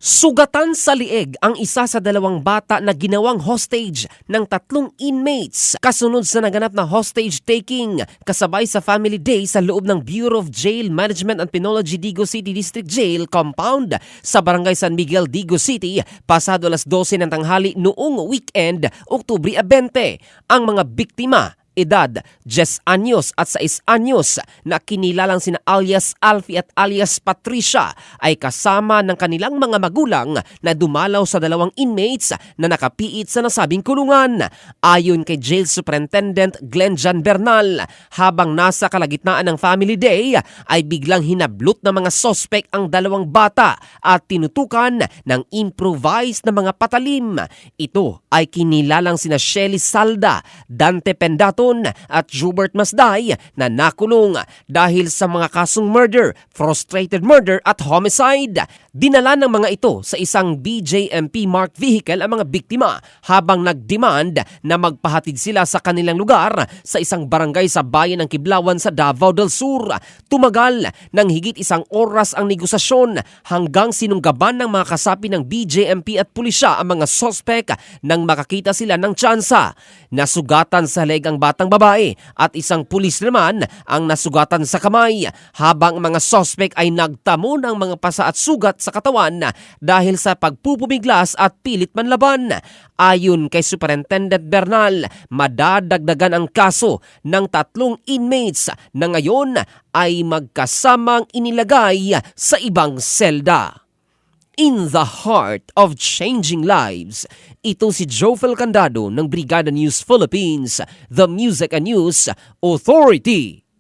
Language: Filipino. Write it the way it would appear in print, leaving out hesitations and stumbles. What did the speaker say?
Sugatan sa lieg ang isa sa dalawang bata na ginawang hostage ng 3 inmates kasunod sa naganap na hostage taking kasabay sa Family Day sa loob ng Bureau of Jail Management and Penology Digo City District Jail Compound sa Barangay San Miguel, Digo City pasado alas 12 ng tanghali noong weekend, Oktubre 20. Ang mga biktima edad 10 anyos at 6 anyos na kinilalang sina alias Alfie at alias Patricia ay kasama ng kanilang mga magulang na dumalaw sa dalawang inmates na nakapiit sa nasabing kulungan. Ayon kay Jail Superintendent Glenn Jan Bernal, habang nasa kalagitnaan ng Family Day ay biglang hinablot ng mga sospek ang dalawang bata at tinutukan ng improvised na mga patalim. Ito ay kinilalang sina Shelly Salda, Dante Pendato at Jubert Masday na nakulong dahil sa mga kasong murder, frustrated murder at homicide. Dinala ng mga ito sa isang BJMP marked vehicle ang mga biktima habang nagdemand na magpahatid sila sa kanilang lugar sa isang barangay sa bayan ng Kiblawan sa Davao del Sur. Tumagal ng higit 1 oras ang negosasyon hanggang sinunggaban ng mga kasapi ng BJMP at pulisya ang mga sospek nang makakita sila ng tsansa. Nasugatan sa leg ang batang babae at isang pulis naman ang nasugatan sa kamay habang mga sospek ay nagtamo ng mga pasa at sugat sa katawan dahil sa pagpupumiglas at pilit manlaban. Ayon kay Superintendent Bernal, madadagdagan ang kaso ng 3 inmates na ngayon ay magkasamang inilagay sa ibang selda. In the heart of changing lives, ito si Jofel Candado ng Brigada News Philippines, the Music and News Authority.